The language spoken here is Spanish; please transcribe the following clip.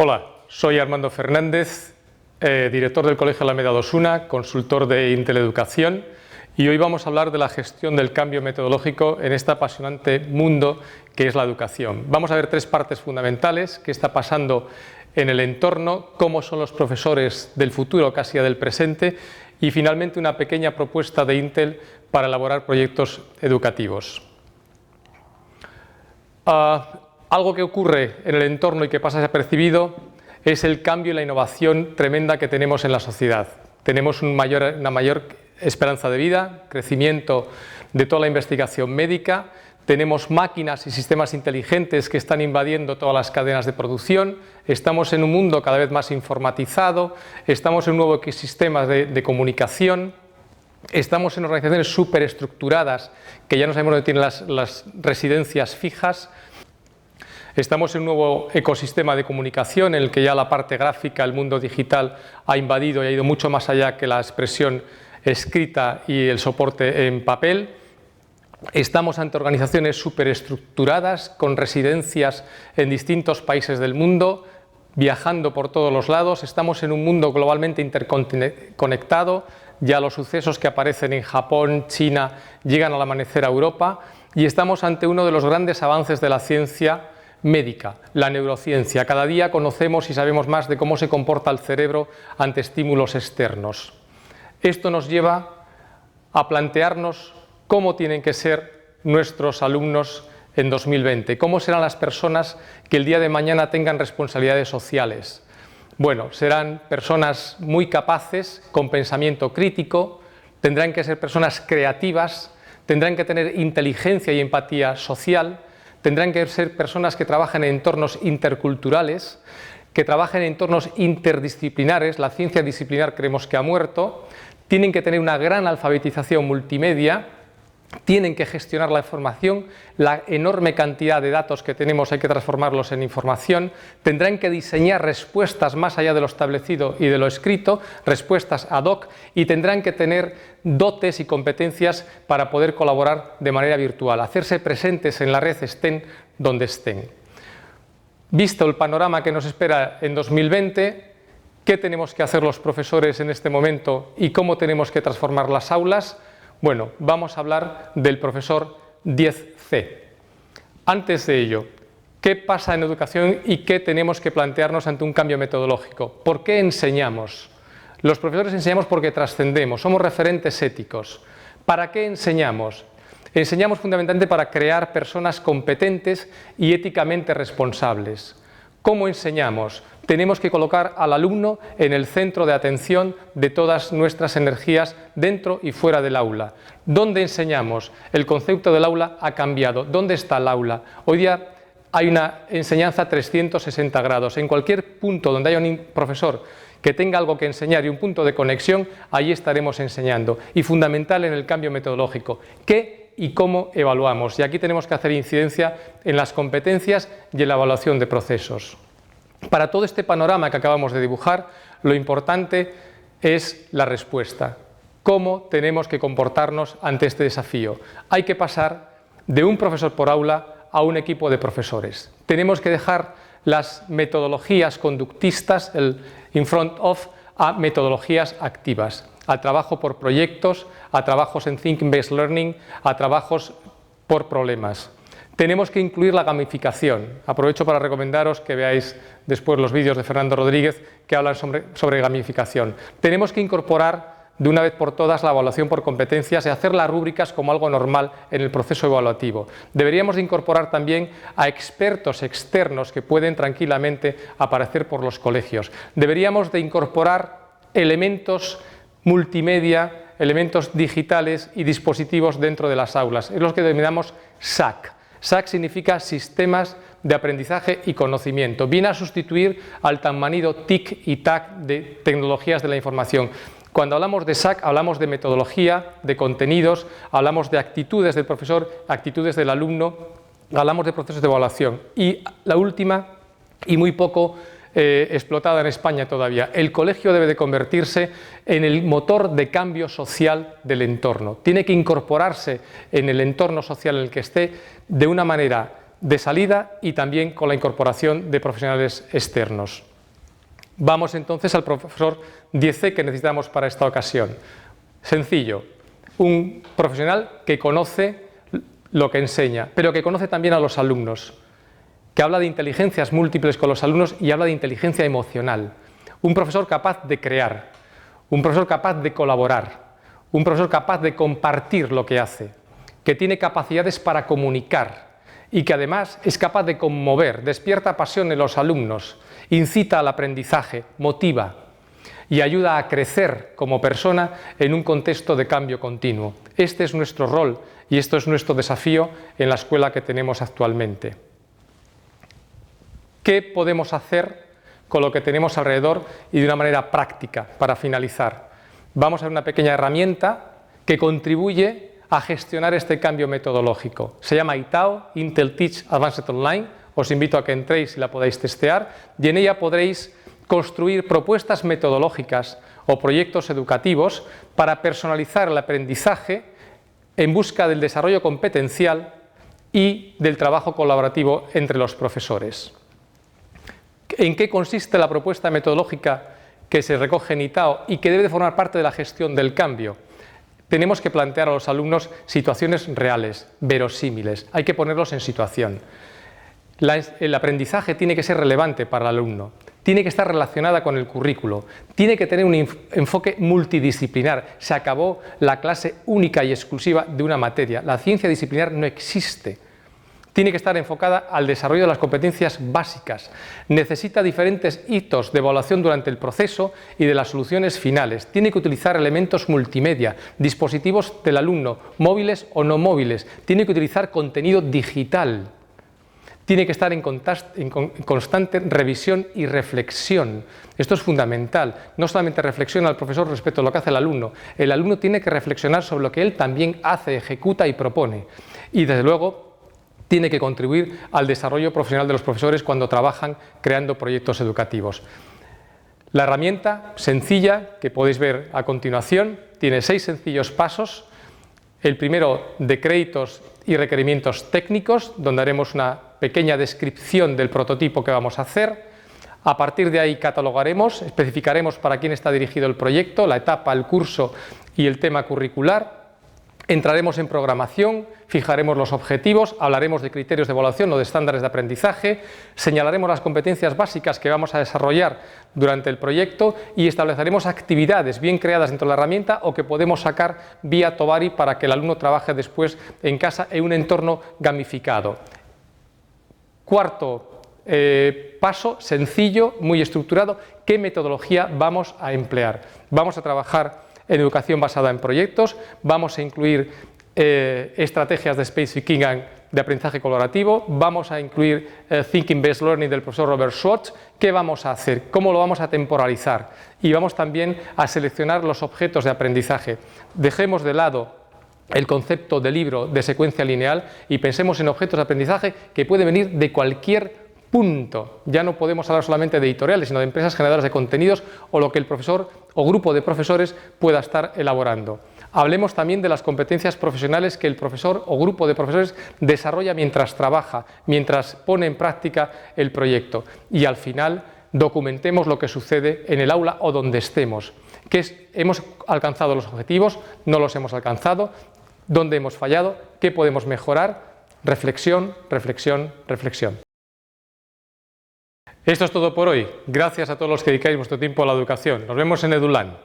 Hola, soy Armando Fernández, director del Colegio Alameda de Osuna, consultor de Intel Educación, y hoy vamos a hablar de la gestión del cambio metodológico en este apasionante mundo que es la educación. Vamos a ver tres partes fundamentales: qué está pasando en el entorno, cómo son los profesores del futuro, casi ya del presente, y finalmente una pequeña propuesta de Intel para elaborar proyectos educativos. Algo que ocurre en el entorno y que pasa desapercibido es el cambio y la innovación tremenda que tenemos en la sociedad. Tenemos una mayor esperanza de vida, crecimiento de toda la investigación médica, tenemos máquinas y sistemas inteligentes que están invadiendo todas las cadenas de producción, estamos en un mundo cada vez más informatizado, estamos en un nuevo ecosistema de comunicación, estamos en organizaciones superestructuradas que ya no sabemos dónde tienen las residencias fijas. Estamos en un nuevo ecosistema de comunicación en el que ya la parte gráfica, el mundo digital, ha invadido y ha ido mucho más allá que la expresión escrita y el soporte en papel. Estamos ante organizaciones superestructuradas con residencias en distintos países del mundo, viajando por todos los lados. Estamos en un mundo globalmente interconectado. Ya los sucesos que aparecen en Japón, China, llegan al amanecer a Europa, y estamos ante uno de los grandes avances de la ciencia médica, la neurociencia. Cada día conocemos y sabemos más de cómo se comporta el cerebro ante estímulos externos. Esto nos lleva a plantearnos cómo tienen que ser nuestros alumnos en 2020, cómo serán las personas que el día de mañana tengan responsabilidades sociales. Bueno, serán personas muy capaces, con pensamiento crítico, tendrán que ser personas creativas, tendrán que tener inteligencia y empatía social, tendrán que ser personas que trabajen en entornos interculturales, que trabajen en entornos interdisciplinares. La ciencia disciplinar creemos que ha muerto. Tienen que tener una gran alfabetización multimedia, tienen que gestionar la información, la enorme cantidad de datos que tenemos hay que transformarlos en información, tendrán que diseñar respuestas más allá de lo establecido y de lo escrito, respuestas ad hoc, y tendrán que tener dotes y competencias para poder colaborar de manera virtual, hacerse presentes en la red, estén donde estén. Visto el panorama que nos espera en 2020, ¿qué tenemos que hacer los profesores en este momento y cómo tenemos que transformar las aulas? Bueno, vamos a hablar del profesor 10C. Antes de ello, ¿qué pasa en educación y qué tenemos que plantearnos ante un cambio metodológico? ¿Por qué enseñamos? Los profesores enseñamos porque trascendemos, somos referentes éticos. ¿Para qué enseñamos? Enseñamos fundamentalmente para crear personas competentes y éticamente responsables. ¿Cómo enseñamos? Tenemos que colocar al alumno en el centro de atención de todas nuestras energías dentro y fuera del aula. ¿Dónde enseñamos? El concepto del aula ha cambiado. ¿Dónde está el aula? Hoy día hay una enseñanza 360 grados. En cualquier punto donde haya un profesor que tenga algo que enseñar y un punto de conexión, ahí estaremos enseñando. Y fundamental en el cambio metodológico, ¿qué y cómo evaluamos? Y aquí tenemos que hacer incidencia en las competencias y en la evaluación de procesos. Para todo este panorama que acabamos de dibujar, lo importante es la respuesta. ¿Cómo tenemos que comportarnos ante este desafío? Hay que pasar de un profesor por aula a un equipo de profesores. Tenemos que dejar las metodologías conductistas, el in front of, a metodologías activas, al trabajo por proyectos, a trabajos en Thinking-Based Learning, a trabajos por problemas. Tenemos que incluir la gamificación. Aprovecho para recomendaros que veáis después los vídeos de Fernando Rodríguez que hablan sobre gamificación. Tenemos que incorporar de una vez por todas la evaluación por competencias y hacer las rúbricas como algo normal en el proceso evaluativo. Deberíamos de incorporar también a expertos externos que pueden tranquilamente aparecer por los colegios. Deberíamos de incorporar elementos multimedia, elementos digitales y dispositivos dentro de las aulas. Es lo que denominamos SAC. SAC significa Sistemas de Aprendizaje y Conocimiento. Viene a sustituir al tan manido TIC y TAC de tecnologías de la información. Cuando hablamos de SAC, hablamos de metodología, de contenidos, hablamos de actitudes del profesor, actitudes del alumno, hablamos de procesos de evaluación. Y la última, y muy poco explotada en España todavía, el colegio debe de convertirse en el motor de cambio social del entorno. Tiene que incorporarse en el entorno social en el que esté de una manera de salida y también con la incorporación de profesionales externos. Vamos entonces al profesor 10C que necesitamos para esta ocasión. Sencillo, un profesional que conoce lo que enseña, pero que conoce también a los alumnos, que habla de inteligencias múltiples con los alumnos y habla de inteligencia emocional. Un profesor capaz de crear, un profesor capaz de colaborar, un profesor capaz de compartir lo que hace, que tiene capacidades para comunicar y que además es capaz de conmover, despierta pasión en los alumnos, incita al aprendizaje, motiva y ayuda a crecer como persona en un contexto de cambio continuo. Este es nuestro rol y esto es nuestro desafío en la escuela que tenemos actualmente. ¿Qué podemos hacer con lo que tenemos alrededor y de una manera práctica para finalizar? Vamos a ver una pequeña herramienta que contribuye a gestionar este cambio metodológico. Se llama ITAO, Intel Teach Advanced Online. Os invito a que entréis y la podáis testear y en ella podréis construir propuestas metodológicas o proyectos educativos para personalizar el aprendizaje en busca del desarrollo competencial y del trabajo colaborativo entre los profesores. ¿En qué consiste la propuesta metodológica que se recoge en ITAO y que debe de formar parte de la gestión del cambio? Tenemos que plantear a los alumnos situaciones reales, verosímiles, hay que ponerlos en situación. El aprendizaje tiene que ser relevante para el alumno, tiene que estar relacionada con el currículo, tiene que tener un enfoque multidisciplinar. Se acabó la clase única y exclusiva de una materia, la ciencia disciplinar no existe. Tiene que estar enfocada al desarrollo de las competencias básicas. Necesita diferentes hitos de evaluación durante el proceso y de las soluciones finales. Tiene que utilizar elementos multimedia, dispositivos del alumno, móviles o no móviles. Tiene que utilizar contenido digital. Tiene que estar en constante revisión y reflexión. Esto es fundamental. No solamente reflexiona al profesor respecto a lo que hace el alumno tiene que reflexionar sobre lo que él también hace, ejecuta y propone. Y desde luego tiene que contribuir al desarrollo profesional de los profesores cuando trabajan creando proyectos educativos. La herramienta sencilla que podéis ver a continuación tiene 6 sencillos pasos. El primero de créditos y requerimientos técnicos, donde haremos una pequeña descripción del prototipo que vamos a hacer. A partir de ahí catalogaremos, especificaremos para quién está dirigido el proyecto, la etapa, el curso y el tema curricular. Entraremos en programación, fijaremos los objetivos, hablaremos de criterios de evaluación o de estándares de aprendizaje, señalaremos las competencias básicas que vamos a desarrollar durante el proyecto y estableceremos actividades bien creadas dentro de la herramienta o que podemos sacar vía Tovari para que el alumno trabaje después en casa en un entorno gamificado. Cuarto paso, sencillo, muy estructurado, ¿qué metodología vamos a emplear? Vamos a trabajar en educación basada en proyectos, vamos a incluir estrategias de Space Viking de aprendizaje colaborativo, vamos a incluir Thinking Based Learning del profesor Robert Schwartz. ¿Qué vamos a hacer? ¿Cómo lo vamos a temporalizar? Y vamos también a seleccionar los objetos de aprendizaje. Dejemos de lado el concepto de libro de secuencia lineal y pensemos en objetos de aprendizaje que pueden venir de cualquier punto. Ya no podemos hablar solamente de editoriales, sino de empresas generadoras de contenidos o lo que el profesor o grupo de profesores pueda estar elaborando. Hablemos también de las competencias profesionales que el profesor o grupo de profesores desarrolla mientras trabaja, mientras pone en práctica el proyecto. Y al final documentemos lo que sucede en el aula o donde estemos. ¿Hemos alcanzado los objetivos? ¿No los hemos alcanzado? ¿Dónde hemos fallado? ¿Qué podemos mejorar? Reflexión, reflexión, reflexión. Esto es todo por hoy. Gracias a todos los que dedicáis vuestro tiempo a la educación. Nos vemos en EduLAN.